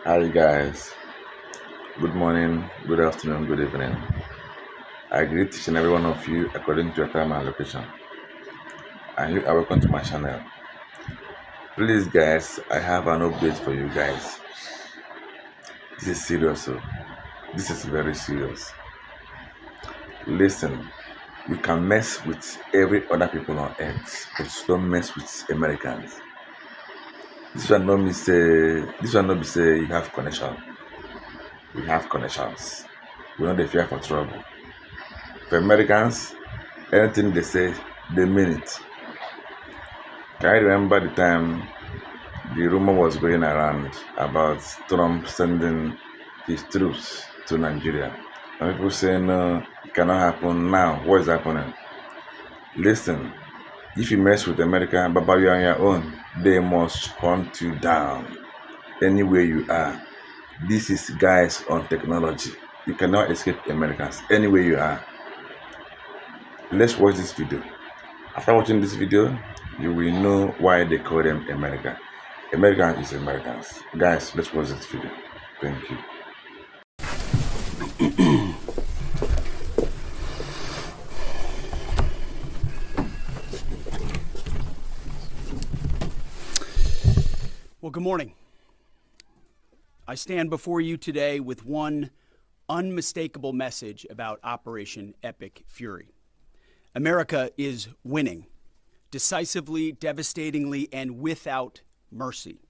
Hi guys, good morning, good afternoon, good evening. I greet each and every one of you according to your time and location. And you are welcome to my channel. Please guys, I have an update for you guys. This is serious, so this is very serious. Listen, you can mess with every other people on earth, but don't mess with Americans. This one not be say you have connection. We have connections. We know they fear for trouble. For Americans, anything they say, they mean it. Can I remember the time the rumor was going around about Trump sending his troops to Nigeria? And people saying, no, it cannot happen now. What is happening? Listen, if you mess with America, Baba, you are on your own. They must hunt you down anywhere you are. This is guys on technology. You cannot escape Americans anywhere you are. Let's watch this video. After watching this video, you will know why they call them America. American is Americans. Guys, let's watch this video. Thank you. Well, good morning. I stand before you today with one unmistakable message about Operation Epic Fury. America is winning, decisively, devastatingly, and without mercy.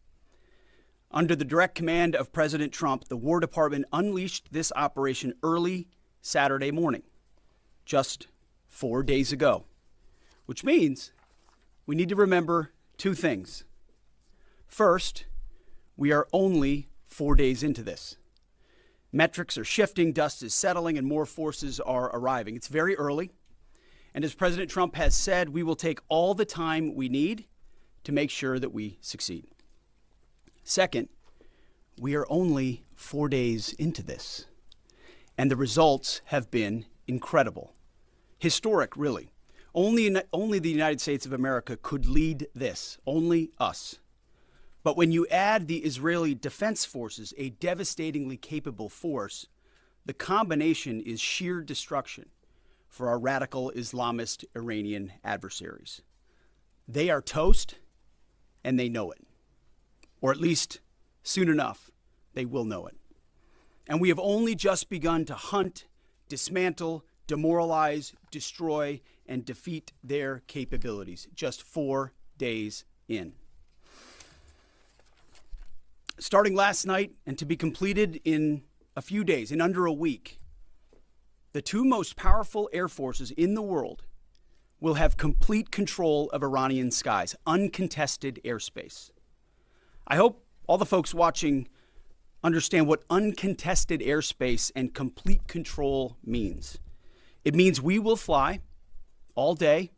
Under the direct command of President Trump, the War Department unleashed this operation early Saturday morning, just 4 days ago, which means we need to remember two things. First, we are only 4 days into this. Metrics are shifting, dust is settling, and more forces are arriving. It's very early. And as President Trump has said, we will take all the time we need to make sure that we succeed. Second, we are only 4 days into this. And the results have been incredible. Historic, really. Only the United States of America could lead this. Only us. But when you add the Israeli Defense Forces, a devastatingly capable force, the combination is sheer destruction for our radical Islamist Iranian adversaries. They are toast, and they know it. Or at least, soon enough, they will know it. And we have only just begun to hunt, dismantle, demoralize, destroy, and defeat their capabilities, just 4 days in. Starting last night and to be completed in a few days, in under a week, the two most powerful air forces in the world will have complete control of Iranian skies, uncontested airspace. I hope all the folks watching understand what uncontested airspace and complete control means. It means we will fly all day,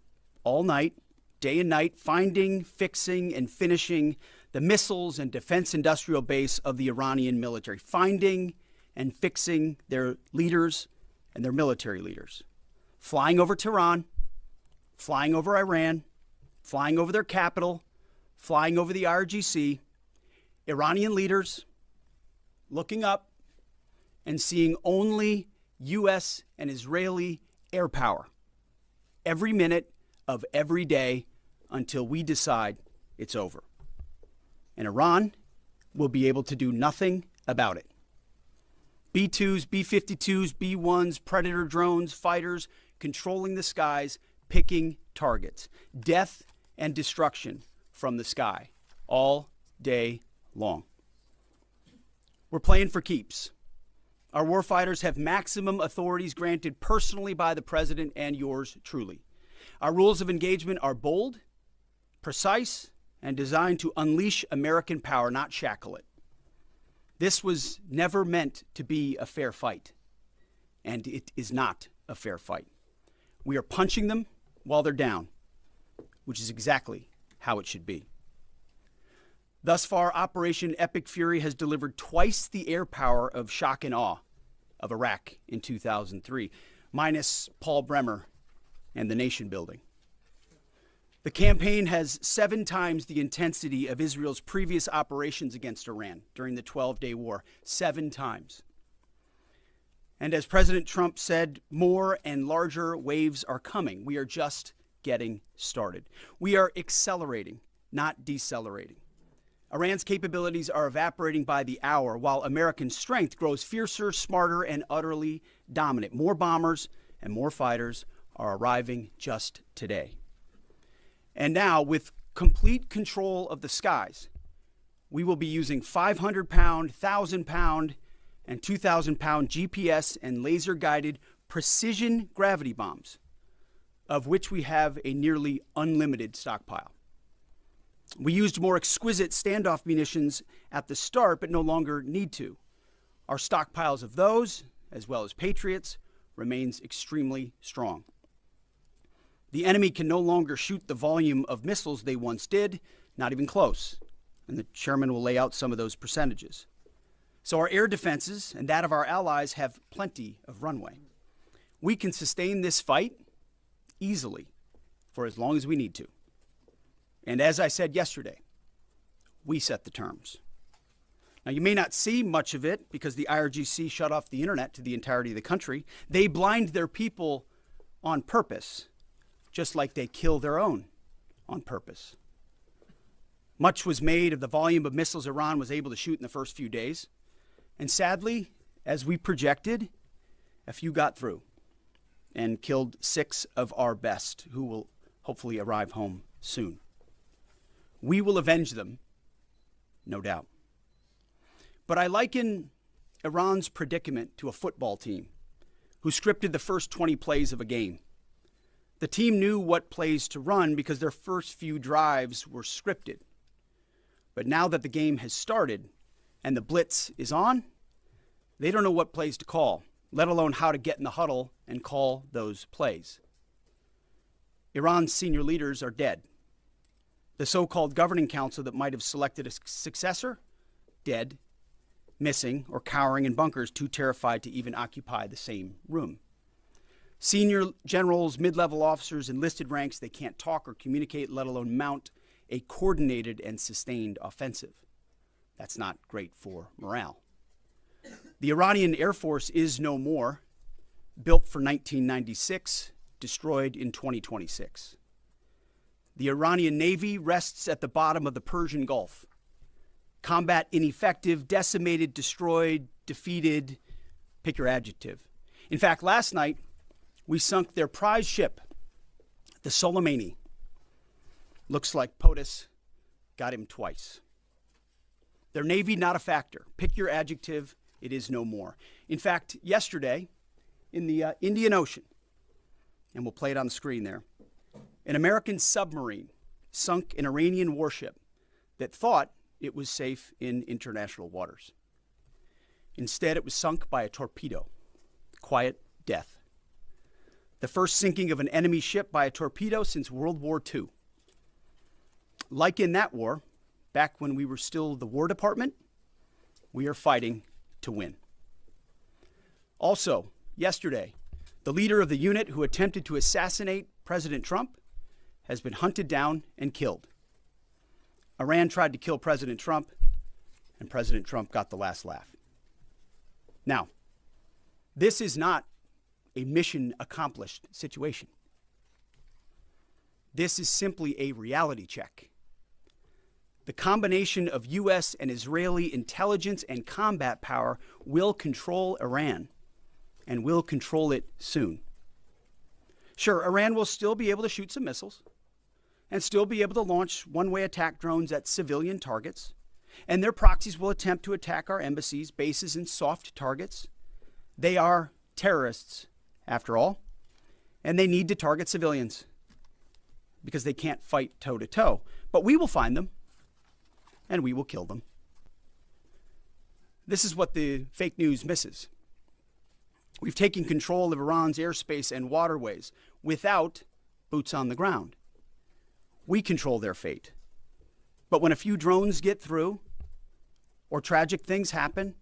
all night, day and night, finding, fixing, and finishing the missiles and defense industrial base of the Iranian military, finding and fixing their leaders and their military leaders, flying over Tehran, flying over Iran, flying over their capital, flying over the IRGC, Iranian leaders looking up and seeing only U.S. and Israeli air power every minute of every day until we decide it's over. And Iran will be able to do nothing about it. B-2s, B-52s, B-1s, Predator drones, fighters, controlling the skies, picking targets. Death and destruction from the sky all day long. We're playing for keeps. Our warfighters have maximum authorities granted personally by the president and yours truly. Our rules of engagement are bold, precise, and designed to unleash American power, not shackle it. This was never meant to be a fair fight, and it is not a fair fight. We are punching them while they're down, which is exactly how it should be. Thus far, Operation Epic Fury has delivered twice the air power of shock and awe of Iraq in 2003, minus Paul Bremer and the nation building. The campaign has 7 times the intensity of Israel's previous operations against Iran during the 12-day war. 7 times. And as President Trump said, more and larger waves are coming. We are just getting started. We are accelerating, not decelerating. Iran's capabilities are evaporating by the hour, while American strength grows fiercer, smarter, and utterly dominant. More bombers and more fighters are arriving just today. And now, with complete control of the skies, we will be using 500-pound, 1,000-pound, and 2,000-pound GPS and laser-guided precision gravity bombs, of which we have a nearly unlimited stockpile. We used more exquisite standoff munitions at the start, but no longer need to. Our stockpiles of those, as well as Patriots, remains extremely strong. The enemy can no longer shoot the volume of missiles they once did, not even close. And the chairman will lay out some of those percentages. So our air defenses and that of our allies have plenty of runway. We can sustain this fight easily for as long as we need to. And as I said yesterday, we set the terms. Now, you may not see much of it because the IRGC shut off the internet to the entirety of the country. They blind their people on purpose, just like they kill their own on purpose. Much was made of the volume of missiles Iran was able to shoot in the first few days. And sadly, as we projected, a few got through and killed 6 of our best, who will hopefully arrive home soon. We will avenge them, no doubt. But I liken Iran's predicament to a football team who scripted the first 20 plays of a game. The team knew what plays to run because their first few drives were scripted. But now that the game has started and the blitz is on, they don't know what plays to call, let alone how to get in the huddle and call those plays. Iran's senior leaders are dead. The so-called governing council that might have selected a successor, dead, missing, or cowering in bunkers, too terrified to even occupy the same room. Senior generals, mid-level officers, enlisted ranks, they can't talk or communicate, let alone mount a coordinated and sustained offensive. That's not great for morale. The Iranian Air Force is no more, built for 1996, destroyed in 2026. The Iranian Navy rests at the bottom of the Persian Gulf. Combat ineffective, decimated, destroyed, defeated, pick your adjective. In fact, last night, we sunk their prize ship, the Soleimani. Looks like POTUS got him twice. Their Navy, not a factor. Pick your adjective, it is no more. In fact, yesterday, in the Indian Ocean, and we'll play it on the screen there, an American submarine sunk an Iranian warship that thought it was safe in international waters. Instead, it was sunk by a torpedo. Quiet death. The first sinking of an enemy ship by a torpedo since World War II. Like in that war, back when we were still the War Department, we are fighting to win. Also, yesterday, the leader of the unit who attempted to assassinate President Trump has been hunted down and killed. Iran tried to kill President Trump, and President Trump got the last laugh. Now, this is not a mission accomplished situation. This is simply a reality check. The combination of U.S. and Israeli intelligence and combat power will control Iran, and will control it soon. Sure, Iran will still be able to shoot some missiles and still be able to launch one-way attack drones at civilian targets, and their proxies will attempt to attack our embassies, bases, and soft targets. They are terrorists, after all, and they need to target civilians because they can't fight toe-to-toe. But we will find them, and we will kill them. This is what the fake news misses. We've taken control of Iran's airspace and waterways without boots on the ground. We control their fate. But when a few drones get through or tragic things happen,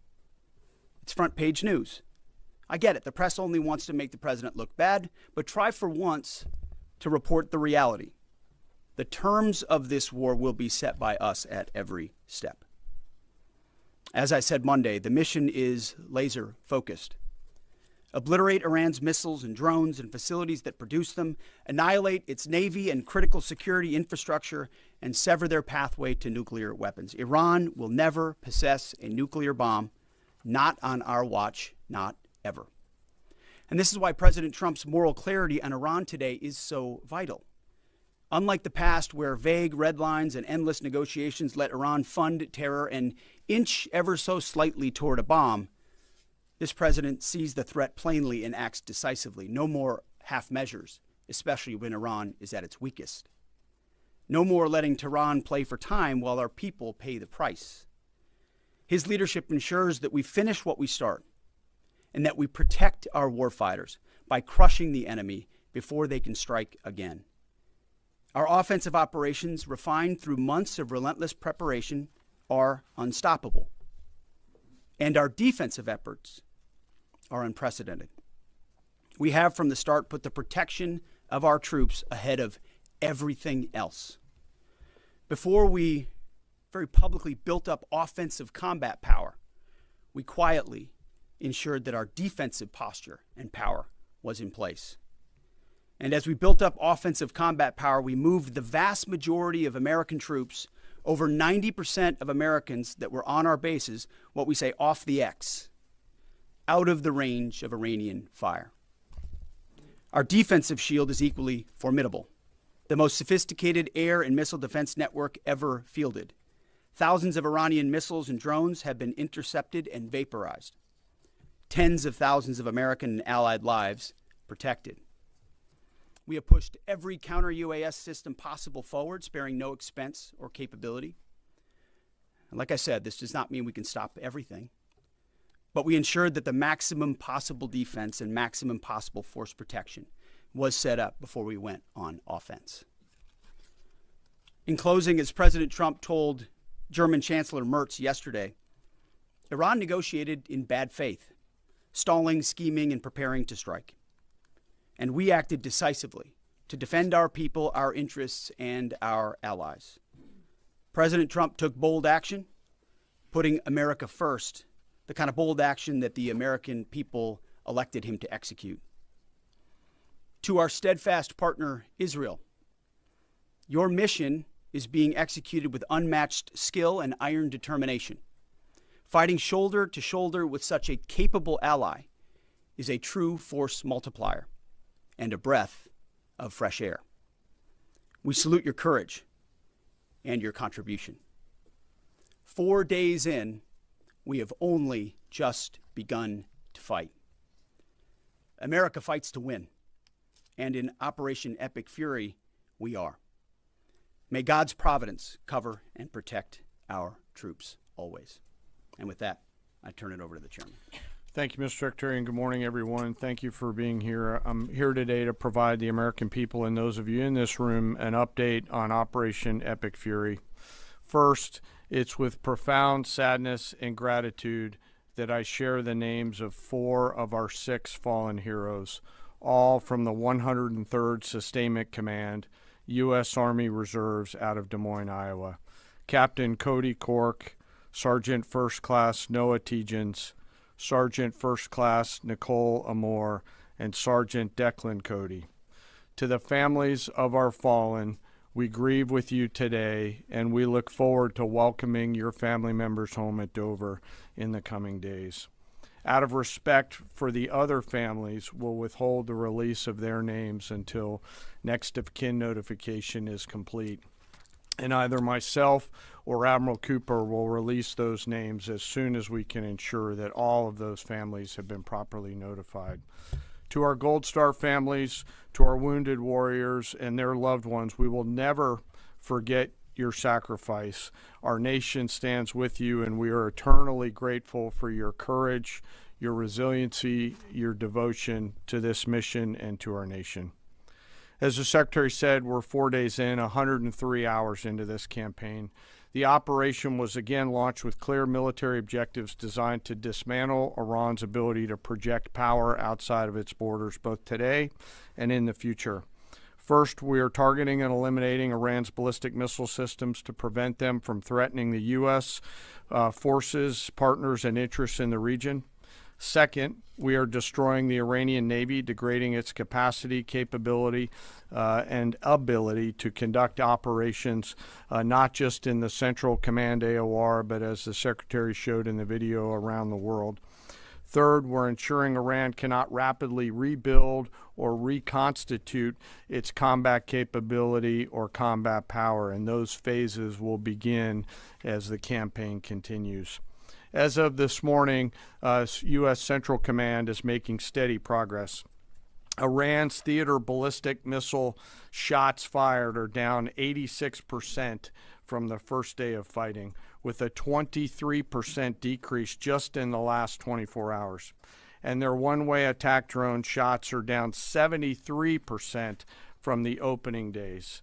it's front page news. I get it. The press only wants to make the president look bad, but try for once to report the reality. The terms of this war will be set by us at every step. As I said Monday, the mission is laser focused. Obliterate Iran's missiles and drones and facilities that produce them, annihilate its navy and critical security infrastructure, and sever their pathway to nuclear weapons. Iran will never possess a nuclear bomb, not on our watch, not ever. And this is why President Trump's moral clarity on Iran today is so vital. Unlike the past, where vague red lines and endless negotiations let Iran fund terror and inch ever so slightly toward a bomb, this president sees the threat plainly and acts decisively. No more half measures, especially when Iran is at its weakest. No more letting Tehran play for time while our people pay the price. His leadership ensures that we finish what we start and that we protect our warfighters by crushing the enemy before they can strike again. Our offensive operations, refined through months of relentless preparation, are unstoppable. And our defensive efforts are unprecedented. We have from the start put the protection of our troops ahead of everything else. Before we very publicly built up offensive combat power, we quietly ensured that our defensive posture and power was in place. And as we built up offensive combat power, we moved the vast majority of American troops, over 90% of Americans that were on our bases, what we say off the X, out of the range of Iranian fire. Our defensive shield is equally formidable, the most sophisticated air and missile defense network ever fielded. Thousands of Iranian missiles and drones have been intercepted and vaporized. Tens of thousands of American and allied lives protected. We have pushed every counter-UAS system possible forward, sparing no expense or capability. And like I said, this does not mean we can stop everything, but we ensured that the maximum possible defense and maximum possible force protection was set up before we went on offense. In closing, as President Trump told German Chancellor Merz yesterday, Iran negotiated in bad faith, stalling, scheming, and preparing to strike. And we acted decisively to defend our people, our interests, and our allies. President Trump took bold action, putting America first, the kind of bold action that the American people elected him to execute. To our steadfast partner, Israel, your mission is being executed with unmatched skill and iron determination. Fighting shoulder to shoulder with such a capable ally is a true force multiplier and a breath of fresh air. We salute your courage and your contribution. 4 days in, we have only just begun to fight. America fights to win, and in Operation Epic Fury, we are. May God's providence cover and protect our troops always. And with that, I turn it over to the chairman. Thank you, Mr. Secretary, and good morning, everyone. Thank you for being here. I'm here today to provide the American people and those of you in this room an update on Operation Epic Fury. First, it's with profound sadness and gratitude that I share the names of 4 of our 6 fallen heroes, all from the 103rd Sustainment Command, U.S. Army Reserves out of Des Moines, Iowa. Captain Cody Cork, Sergeant First Class Noah Tegens, Sergeant First Class Nicole Amore, and Sergeant Declan Cody. To the families of our fallen, we grieve with you today, and we look forward to welcoming your family members home at Dover in the coming days. Out of respect for the other families, we'll withhold the release of their names until next of kin notification is complete. And either myself or Admiral Cooper will release those names as soon as we can ensure that all of those families have been properly notified. To our Gold Star families, to our wounded warriors and their loved ones, we will never forget your sacrifice. Our nation stands with you, and we are eternally grateful for your courage, your resiliency, your devotion to this mission and to our nation. As the Secretary said, we're 4 days in, 103 hours into this campaign. The operation was again launched with clear military objectives designed to dismantle Iran's ability to project power outside of its borders, both today and in the future. First, we are targeting and eliminating Iran's ballistic missile systems to prevent them from threatening the U.S. Forces, partners, and interests in the region. Second, we are destroying the Iranian Navy, degrading its capacity, capability, and ability to conduct operations, not just in the Central Command AOR, but as the Secretary showed in the video, around the world. Third, we're ensuring Iran cannot rapidly rebuild or reconstitute its combat capability or combat power, and those phases will begin as the campaign continues. As of this morning, U.S. Central Command is making steady progress. Iran's theater ballistic missile shots fired are down 86% from the first day of fighting, with a 23% decrease just in the last 24 hours. And their one-way attack drone shots are down 73% from the opening days.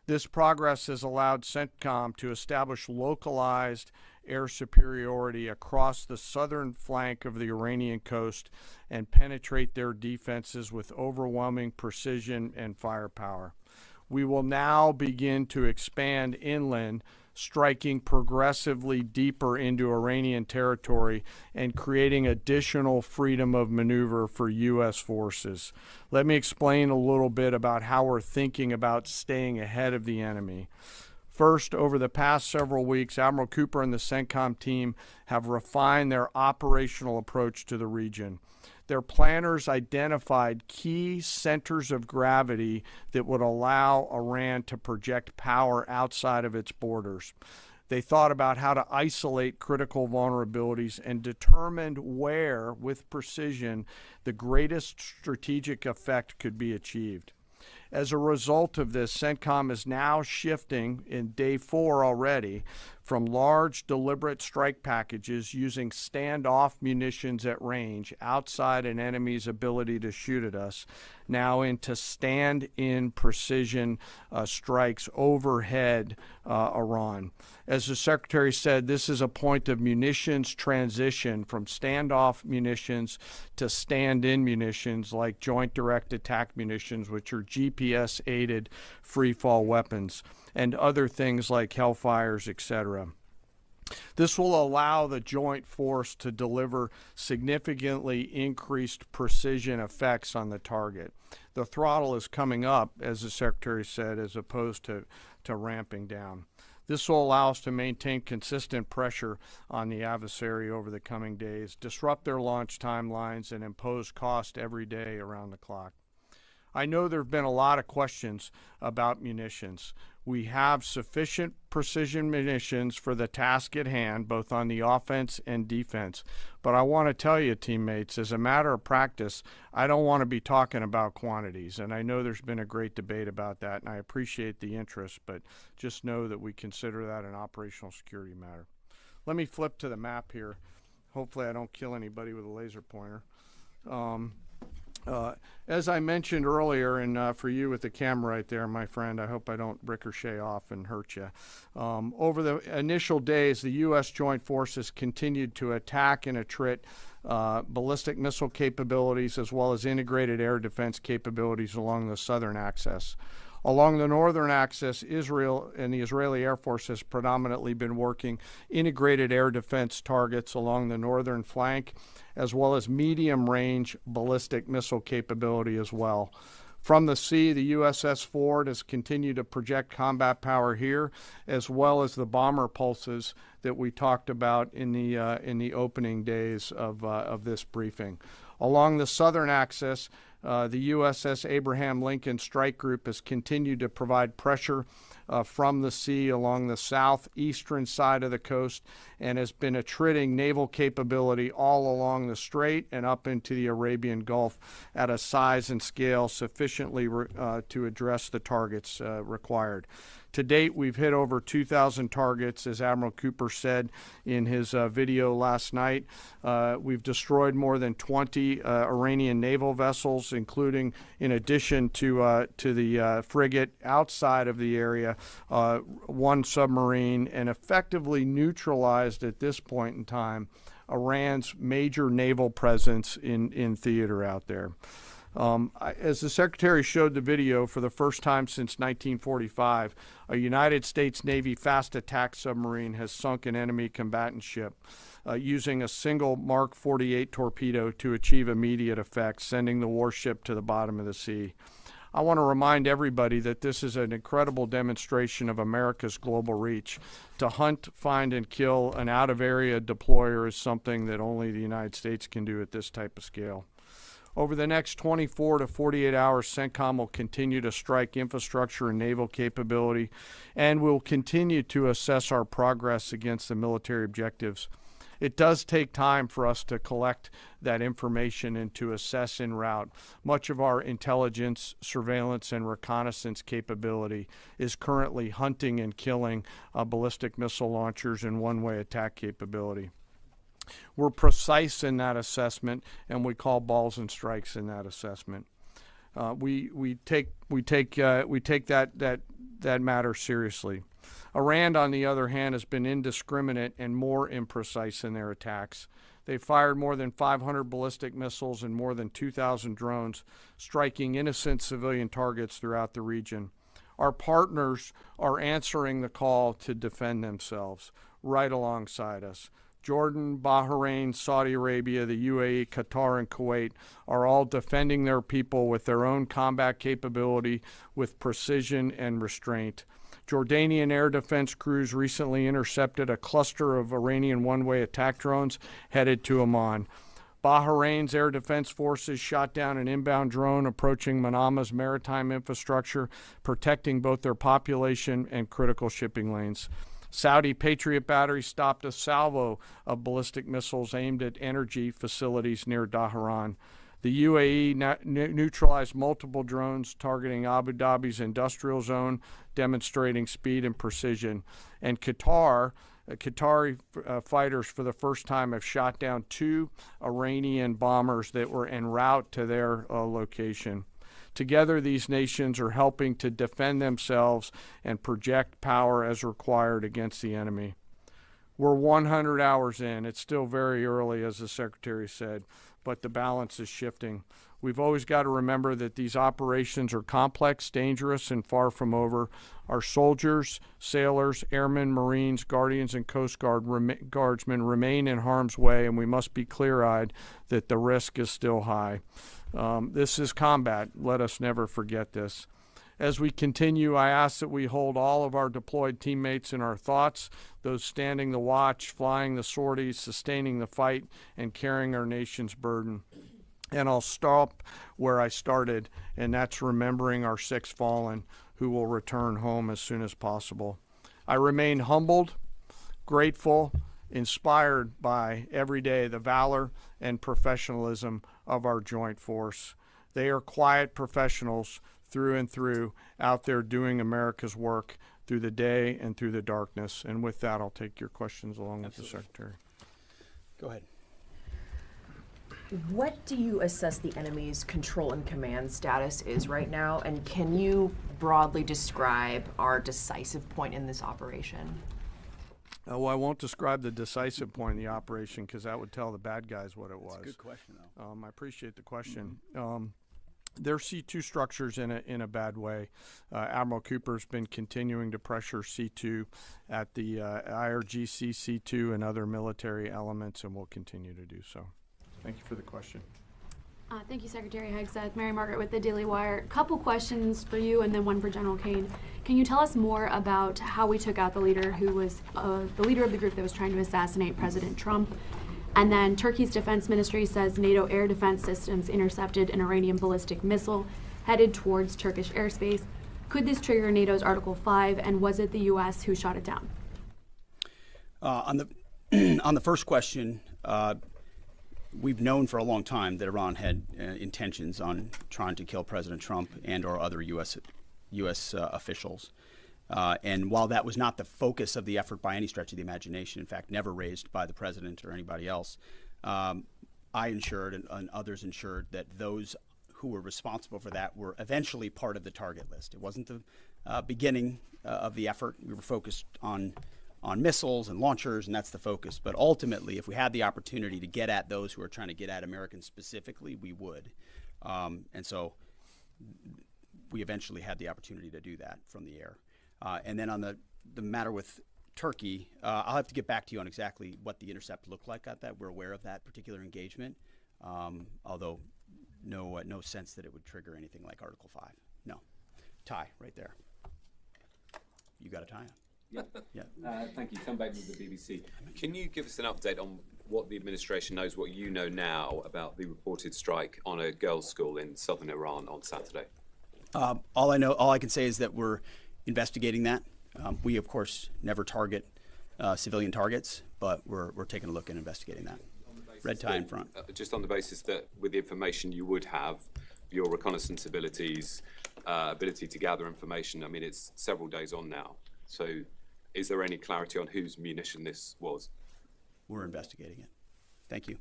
This progress has allowed CENTCOM to establish localized air superiority across the southern flank of the Iranian coast and penetrate their defenses with overwhelming precision and firepower. We will now begin to expand inland, striking progressively deeper into Iranian territory and creating additional freedom of maneuver for U.S. forces. Let me explain a little bit about how we're thinking about staying ahead of the enemy. First, over the past several weeks, Admiral Cooper and the CENTCOM team have refined their operational approach to the region. Their planners identified key centers of gravity that would allow Iran to project power outside of its borders. They thought about how to isolate critical vulnerabilities and determined where, with precision, the greatest strategic effect could be achieved. As a result of this, CENTCOM is now shifting in day 4 already from large deliberate strike packages using standoff munitions at range outside an enemy's ability to shoot at us, now into stand-in precision strikes overhead Iran. As the Secretary said, this is a point of munitions transition from standoff munitions to stand-in munitions like Joint Direct Attack munitions, which are GPS-aided free-fall weapons, and other things like Hellfires, etc. This will allow the joint force to deliver significantly increased precision effects on the target. The throttle is coming up, as the Secretary said, as opposed to ramping down. This will allow us to maintain consistent pressure on the adversary over the coming days, disrupt their launch timelines, and impose cost every day around the clock. I know there have been a lot of questions about munitions. We have sufficient precision munitions for the task at hand, both on the offense and defense. But I want to tell you, teammates, as a matter of practice, I don't want to be talking about quantities. And I know there's been a great debate about that, and I appreciate the interest, but just know that we consider that an operational security matter. Let me flip to the map here. Hopefully I don't kill anybody with a laser pointer. As I mentioned earlier, and for you with the camera right there, my friend, I hope I don't ricochet off and hurt you. Over the initial days, the U.S. Joint Forces continued to attack and attrit ballistic missile capabilities as well as integrated air defense capabilities along the southern axis. Along the northern axis, Israel and the Israeli Air Force has predominantly been working integrated air defense targets along the northern flank, as well as medium-range ballistic missile capability as well. From the sea, the USS Ford has continued to project combat power here, as well as the bomber pulses that we talked about in the opening days of this briefing. Along the southern axis, the USS Abraham Lincoln Strike Group has continued to provide pressure from the sea along the southeastern side of the coast and has been attriting naval capability all along the strait and up into the Arabian Gulf at a size and scale sufficiently to address the targets required. To date, we've hit over 2,000 targets, as Admiral Cooper said in his video last night. We've destroyed more than 20 Iranian naval vessels, including, in addition to the frigate outside of the area, one submarine, and effectively neutralized at this point in time Iran's major naval presence in theater out there. As the Secretary showed the video, for the first time since 1945, a United States Navy fast attack submarine has sunk an enemy combatant ship using a single Mark 48 torpedo to achieve immediate effect, sending the warship to the bottom of the sea. I want to remind everybody that this is an incredible demonstration of America's global reach. To hunt, find, and kill an out-of-area deployer is something that only the United States can do at this type of scale. Over the next 24 to 48 hours, CENTCOM will continue to strike infrastructure and naval capability, and will continue to assess our progress against the military objectives. It does take time for us to collect that information and to assess en route. Much of our intelligence, surveillance, and reconnaissance capability is currently hunting and killing ballistic missile launchers and one-way attack capability. We're precise in that assessment, and we call balls and strikes in that assessment. We take that matter seriously. Iran, on the other hand, has been indiscriminate and more imprecise in their attacks. They fired more than 500 ballistic missiles and more than 2,000 drones, striking innocent civilian targets throughout the region. Our partners are answering the call to defend themselves right alongside us. Jordan, Bahrain, Saudi Arabia, the UAE, Qatar, and Kuwait are all defending their people with their own combat capability, with precision and restraint. Jordanian air defense crews recently intercepted a cluster of Iranian one-way attack drones headed to Amman. Bahrain's air defense forces shot down an inbound drone approaching Manama's maritime infrastructure, protecting both their population and critical shipping lanes. Saudi Patriot batteries stopped a salvo of ballistic missiles aimed at energy facilities near Dhahran. The UAE neutralized multiple drones targeting Abu Dhabi's industrial zone, demonstrating speed and precision. And Qatari fighters for the first time have shot down 2 Iranian bombers that were en route to their location. Together, these nations are helping to defend themselves and project power as required against the enemy. We're 100 hours in. It's still very early, as the Secretary said, but the balance is shifting. We've always got to remember that these operations are complex, dangerous, and far from over. Our soldiers, sailors, airmen, Marines, Guardians, and Coast Guardsmen remain in harm's way, and we must be clear-eyed that the risk is still high. This is combat. Let us never forget this. As we continue, I ask that we hold all of our deployed teammates in our thoughts, those standing the watch, flying the sorties, sustaining the fight, and carrying our nation's burden. And I'll stop where I started, and that's remembering our 6 fallen who will return home as soon as possible. I remain humbled, grateful, inspired by every day the valor and professionalism of our joint force. They are quiet professionals through and through, out there doing America's work through the day and through the darkness. And with that, I'll take your questions along with the Secretary. Go ahead. What do you assess the enemy's control and command status is right now? And can you broadly describe our decisive point in this operation? Well, I won't describe the decisive point in the operation because that would tell the bad guys what it was. That's a good question, though. I appreciate the question. Their C2 structures in a bad way. Admiral Cooper's been continuing to pressure C2 at the IRGC C2 and other military elements, and will continue to do so. Thank you for the question. Thank you, Secretary Hegseth. Mary Margaret with the Daily Wire. Couple questions for you and then one for General Kane. Can you tell us more about how we took out the leader who was the leader of the group that was trying to assassinate President Trump? And then Turkey's defense ministry says NATO air defense systems intercepted an Iranian ballistic missile headed towards Turkish airspace. Could this trigger NATO's Article 5, and was it the U.S. who shot it down? On the first question, we've known for a long time that Iran had intentions on trying to kill President Trump and or other U.S. Officials. And while that was not the focus of the effort by any stretch of the imagination, in fact, never raised by the president or anybody else, I ensured and others ensured that those who were responsible for that were eventually part of the target list. It wasn't the beginning of the effort. We were focused on missiles and launchers, and that's the focus. But ultimately, if we had the opportunity to get at those who are trying to get at Americans specifically, we would. And so we eventually had the opportunity to do that from the air. And then on the matter with Turkey, I'll have to get back to you on exactly what the intercept looked like at that. We're aware of that particular engagement, although no sense that it would trigger anything like Article 5. No. Tie right there. You got a tie on. Yeah. Yeah. Thank you. Tom Baker with the BBC. Can you give us an update on what the administration knows, what you know now about the reported strike on a girls' school in southern Iran on Saturday? All I can say is that we're investigating that. We, of course, never target civilian targets, but we're taking a look and investigating that. Red tie in front. Just on the basis that with the information you would have, your reconnaissance abilities, ability to gather information, I mean, it's several days on now. So is there any clarity on whose munition this was? We're investigating it. Thank you.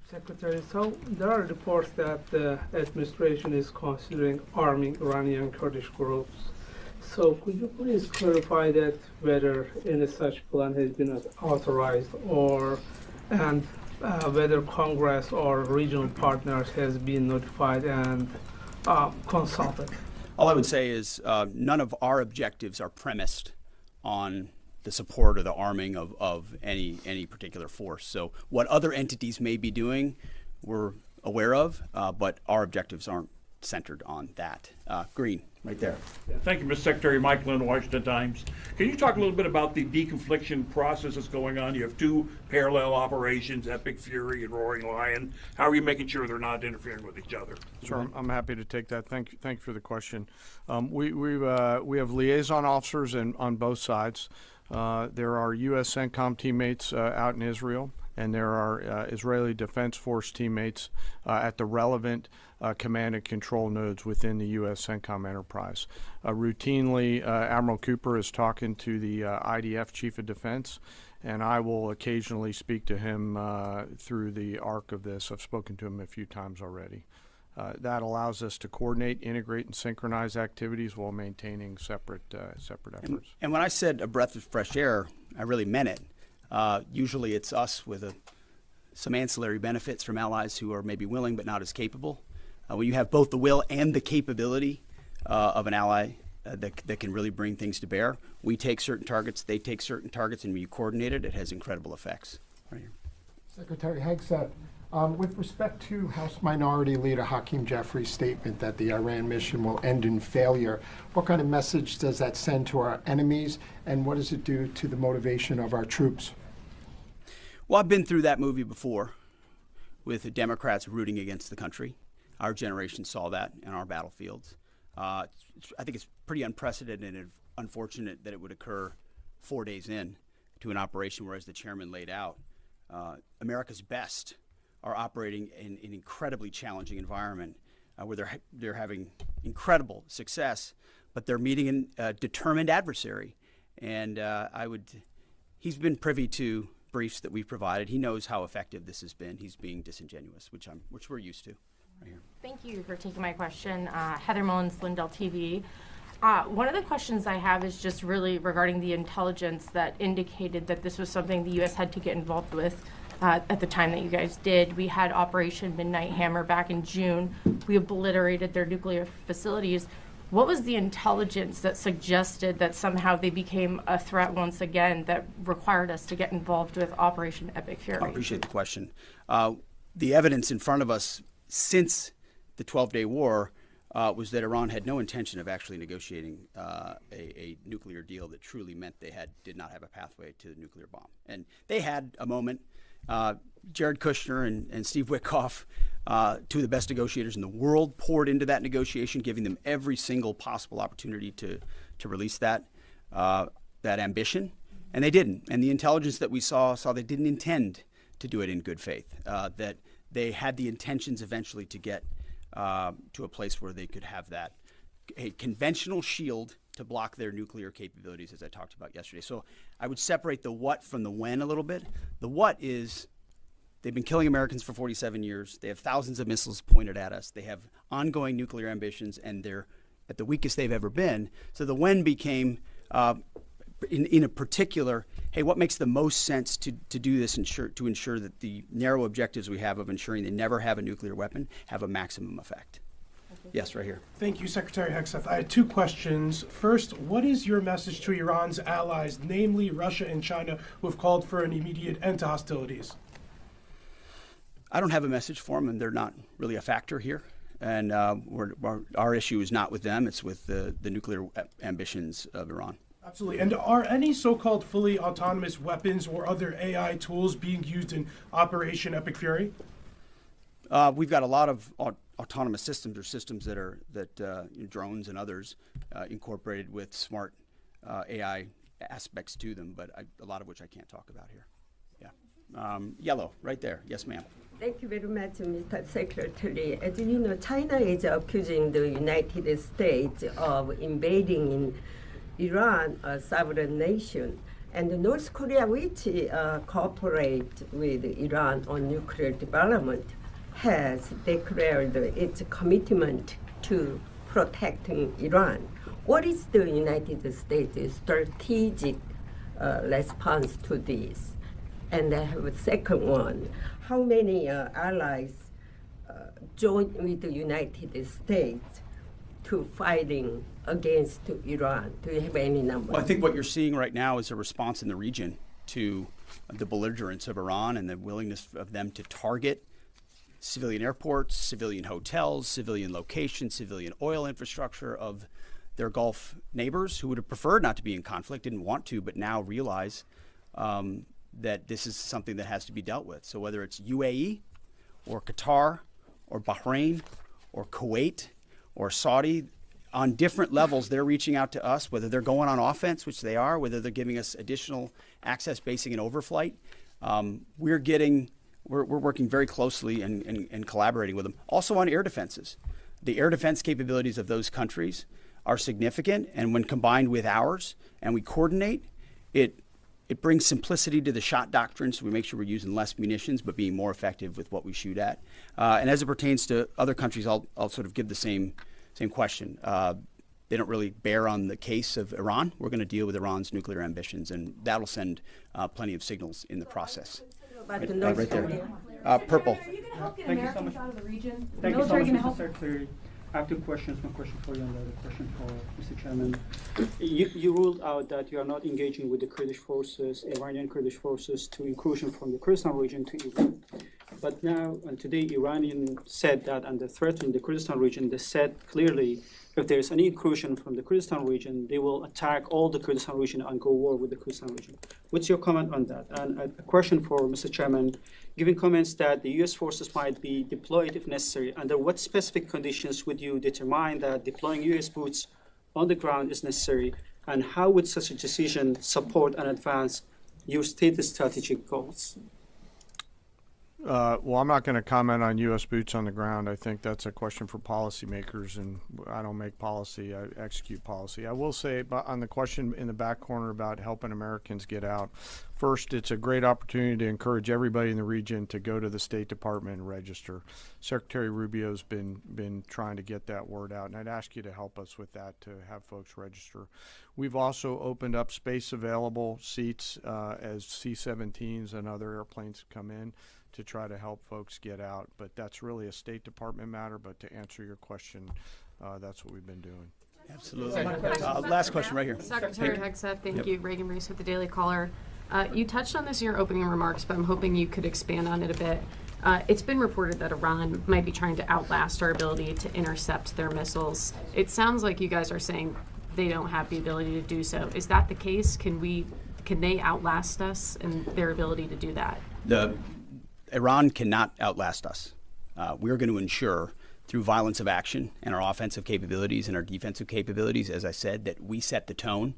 Secretary, so there are reports that the administration is considering arming Iranian Kurdish groups. So could you please clarify that whether any such plan has been authorized and whether Congress or regional partners has been notified and consulted? All I would say is none of our objectives are premised on the support or the arming of any particular force. So what other entities may be doing, we're aware of, but our objectives aren't centered on that. Green, right there. Thank you, Mr. Secretary. Mike Lynn, Washington Times. Can you talk a little bit about the deconfliction process that's going on? You have two parallel operations, Epic Fury and Roaring Lion. How are you making sure they're not interfering with each other? Sure, I'm happy to take that. Thank you for the question. We have liaison officers on both sides. There are U.S. CENTCOM teammates out in Israel, and there are Israeli Defense Force teammates at the relevant command and control nodes within the U.S. CENTCOM enterprise. Routinely, Admiral Cooper is talking to the IDF Chief of Defense, and I will occasionally speak to him through the arc of this. I've spoken to him a few times already. That allows us to coordinate, integrate, and synchronize activities while maintaining separate efforts. And when I said a breath of fresh air, I really meant it. Usually it's us with some ancillary benefits from allies who are maybe willing but not as capable. When you have both the will and the capability of an ally that can really bring things to bear, we take certain targets, they take certain targets, and we coordinate it. It has incredible effects. Right here. Secretary Hegseth, with respect to House Minority Leader Hakeem Jeffries' statement that the Iran mission will end in failure, what kind of message does that send to our enemies, and what does it do to the motivation of our troops? Well, I've been through that movie before with the Democrats rooting against the country. Our generation saw that in our battlefields. I think it's pretty unprecedented and unfortunate that it would occur 4 days in to an operation where, as the chairman laid out, America's best are operating in an incredibly challenging environment where they're having incredible success, but they're meeting a determined adversary. And he's been privy to briefs that we've provided. He knows how effective this has been. He's being disingenuous, which we're used to. Right here. Thank you for taking my question. Heather Mullins, Lindell TV. One of the questions I have is just really regarding the intelligence that indicated that this was something the U.S. had to get involved with at the time that you guys did. We had Operation Midnight Hammer back in June. We obliterated their nuclear facilities. What was the intelligence that suggested that somehow they became a threat once again that required us to get involved with Operation Epic Fury? I appreciate the question. The evidence in front of us since the 12-day war was that Iran had no intention of actually negotiating a nuclear deal that truly meant they did not have a pathway to the nuclear bomb. And they had a moment. Jared Kushner and Steve Witkoff, two of the best negotiators in the world, poured into that negotiation, giving them every single possible opportunity to release that ambition, and they didn't. And the intelligence that we saw they didn't intend to do it in good faith, that they had the intentions eventually to get to a place where they could have a conventional shield to block their nuclear capabilities, as I talked about yesterday. So I would separate the what from the when a little bit. The what is they've been killing Americans for 47 years. They have thousands of missiles pointed at us. They have ongoing nuclear ambitions, and they're at the weakest they've ever been. So the when became in a particular, hey, what makes the most sense to do this to ensure that the narrow objectives we have of ensuring they never have a nuclear weapon have a maximum effect? Yes, right here. Thank you, Secretary Hegseth. I had 2 questions. First, what is your message to Iran's allies, namely Russia and China, who have called for an immediate end to hostilities? I don't have a message for them, and they're not really a factor here. And our issue is not with them, it's with the nuclear ambitions of Iran. Absolutely. And are any so-called fully autonomous weapons or other AI tools being used in Operation Epic Fury? We've got a lot of autonomous systems, or systems that drones and others incorporated with smart AI aspects to them, but a lot of which I can't talk about here. Yeah. Yellow, right there. Yes, ma'am. Thank you very much, Mr. Secretary. As you know, China is accusing the United States of invading in Iran, a sovereign nation, and North Korea, which cooperate with Iran on nuclear development, has declared its commitment to protecting Iran. What is the United States' strategic response to this? And I have a second one. How many allies join with the United States to fighting against Iran? Do you have any numbers? Well, I think what you're seeing right now is a response in the region to the belligerence of Iran and the willingness of them to target civilian airports, civilian hotels, civilian locations, civilian oil infrastructure of their Gulf neighbors who would have preferred not to be in conflict, didn't want to, but now realize that this is something that has to be dealt with. So whether it's UAE or Qatar or Bahrain or Kuwait or Saudi, on different levels, they're reaching out to us, whether they're going on offense, which they are, whether they're giving us additional access, basing, and overflight. We're working very closely and collaborating with them. Also on air defenses. The air defense capabilities of those countries are significant, and when combined with ours and we coordinate, it brings simplicity to the shot doctrine, so we make sure we're using less munitions but being more effective with what we shoot at. And as it pertains to other countries, I'll sort of give the same question. They don't really bear on the case of Iran. We're going to deal with Iran's nuclear ambitions, and that'll send plenty of signals in the process. Right there. Purple. Are you going to help get Thank Americans you so out of the region? Thank the you so military much, going to Mr. help? Secretary. I have 2 questions. One question for you and the other question for Mr. Chairman. You ruled out that you are not engaging with the Kurdish forces, Iranian Kurdish forces, to incursion from the Kurdistan region to Iran. But now, and today, Iranian said that under threatening the Kurdistan region, they said clearly if there is any incursion from the Kurdistan region, they will attack all the Kurdistan region and go war with the Kurdistan region. What's your comment on that? And a question for Mr. Chairman, given comments that the U.S. forces might be deployed if necessary, under what specific conditions would you determine that deploying U.S. boots on the ground is necessary? And how would such a decision support and advance your stated strategic goals? Well, I'm not going to comment on U.S. boots on the ground. I think that's a question for policymakers, and I don't make policy, I execute policy. I will say on the question in the back corner about helping Americans get out, first, it's a great opportunity to encourage everybody in the region to go to the State Department and register. Secretary Rubio's been trying to get that word out, and I'd ask you to help us with that, to have folks register. We've also opened up space available seats as C-17s and other airplanes come in to try to help folks get out. But that's really a State Department matter. But to answer your question, that's what we've been doing. Absolutely. Last question right here. Secretary Hegseth, thank you. Reagan Reese with the Daily Caller. You touched on this in your opening remarks, but I'm hoping you could expand on it a bit. It's been reported that Iran might be trying to outlast our ability to intercept their missiles. It sounds like you guys are saying they don't have the ability to do so. Is that the case? Can they outlast us in their ability to do that? Iran cannot outlast us. We're going to ensure through violence of action and our offensive capabilities and our defensive capabilities, as I said, that we set the tone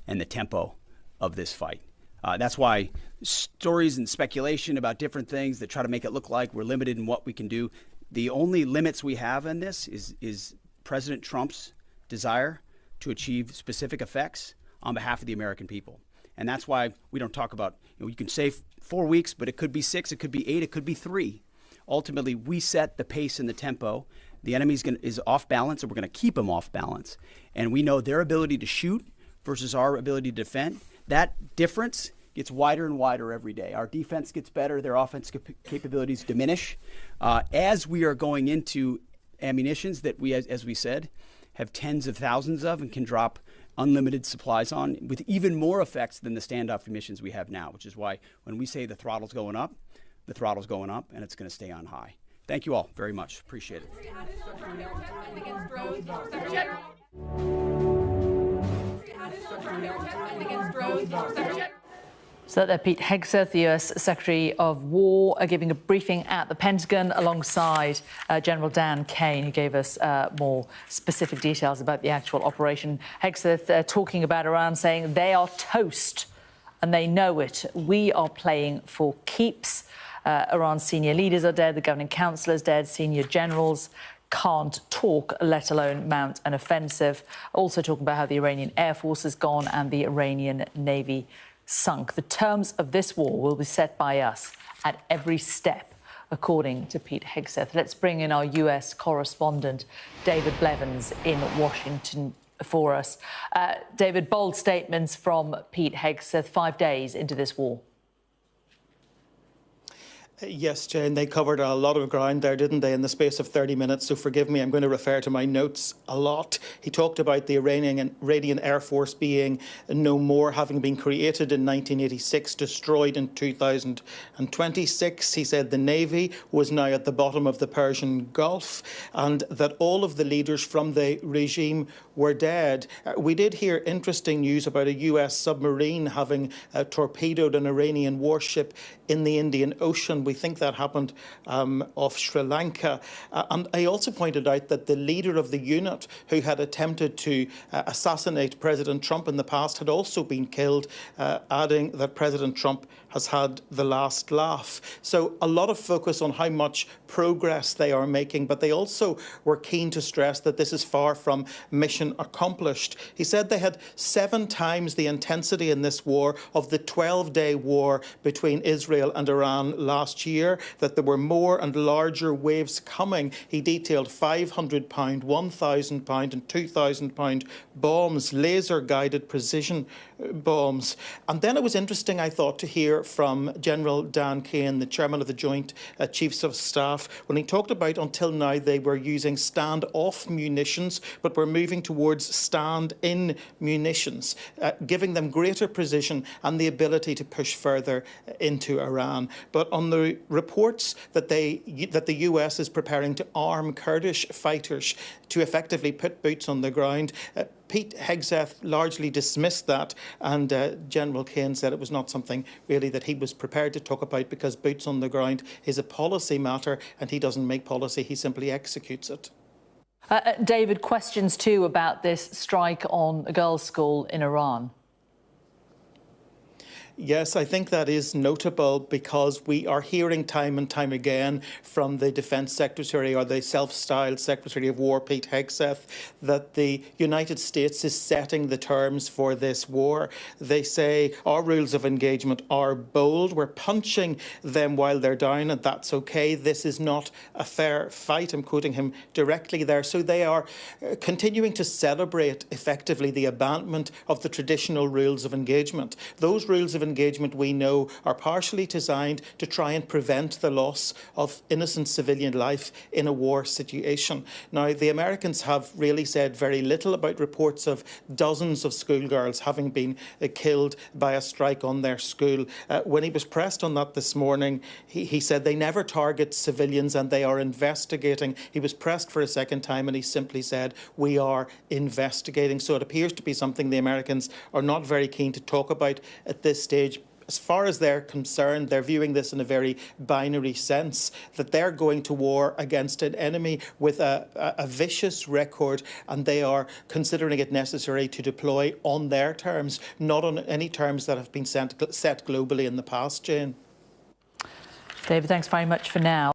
and the tempo of this fight. That's why stories and speculation about different things that try to make it look like we're limited in what we can do, the only limits we have in this is President Trump's desire to achieve specific effects on behalf of the American people. And that's why we don't talk about, you can say 4 weeks, but it could be 6, it could be 8, it could be 3. Ultimately, we set the pace and the tempo. The enemy is off balance, and we're going to keep them off balance. And we know their ability to shoot versus our ability to defend, that difference gets wider and wider every day. Our defense gets better, their offense capabilities diminish. As we are going into ammunitions that we, as we said, have tens of thousands of and can drop unlimited supplies on with even more effects than the standoff munitions we have now, which is why when we say the throttle's going up, the throttle's going up and it's going to stay on high. Thank you all very much. Appreciate it. So that Pete Hegseth, the US Secretary of War, giving a briefing at the Pentagon alongside General Dan Kane, who gave us more specific details about the actual operation. Hegseth talking about Iran, saying they are toast and they know it. We are playing for keeps. Iran's senior leaders are dead, the governing council is dead, senior generals can't talk, let alone mount an offensive. Also talking about how the Iranian Air Force has gone and the Iranian Navy sunk. The terms of this war will be set by us at every step, according to Pete Hegseth. Let's bring in our US correspondent, David Blevins, in Washington for us. David, bold statements from Pete Hegseth 5 days into this war. Yes, Jane, they covered a lot of ground there, didn't they, in the space of 30 minutes, so forgive me, I'm going to refer to my notes a lot. He talked about the Iranian Air Force being no more, having been created in 1986, destroyed in 2026. He said the Navy was now at the bottom of the Persian Gulf and that all of the leaders from the regime were dead. We did hear interesting news about a US submarine having torpedoed an Iranian warship in the Indian Ocean. We think that happened off Sri Lanka. And I also pointed out that the leader of the unit who had attempted to assassinate President Trump in the past had also been killed, adding that President Trump has had the last laugh. So a lot of focus on how much progress they are making, but they also were keen to stress that this is far from mission accomplished. He said they had 7 times the intensity in this war of the 12-day war between Israel and Iran last year, that there were more and larger waves coming. He detailed 500-pound, 1,000-pound and 2,000-pound bombs, laser-guided precision bombs. And then it was interesting, I thought, to hear from General Dan Kane, the chairman of the Joint Chiefs of Staff, when he talked about until now they were using stand-off munitions, but were moving towards stand-in munitions, giving them greater precision and the ability to push further into Iran. But on the reports that the US is preparing to arm Kurdish fighters to effectively put boots on the ground, Pete Hegseth largely dismissed that, and General Kane said it was not something really that he was prepared to talk about because boots on the ground is a policy matter and he doesn't make policy, he simply executes it. David, questions too about this strike on a girls' school in Iran. Yes, I think that is notable because we are hearing time and time again from the Defence Secretary or the self-styled Secretary of War, Pete Hegseth, that the United States is setting the terms for this war. They say our rules of engagement are bold. We're punching them while they're down, and that's okay. This is not a fair fight. I'm quoting him directly there. So they are continuing to celebrate effectively the abandonment of the traditional rules of engagement. Those rules of engagement, we know, are partially designed to try and prevent the loss of innocent civilian life in a war situation. Now, the Americans have really said very little about reports of dozens of schoolgirls having been killed by a strike on their school. When he was pressed on that this morning, he said they never target civilians and they are investigating. He was pressed for a second time and he simply said, we are investigating. So it appears to be something the Americans are not very keen to talk about at this stage. As far as they're concerned, they're viewing this in a very binary sense, that they're going to war against an enemy with a vicious record, and they are considering it necessary to deploy on their terms, not on any terms that have been set globally in the past, Jane. David, thanks very much for now.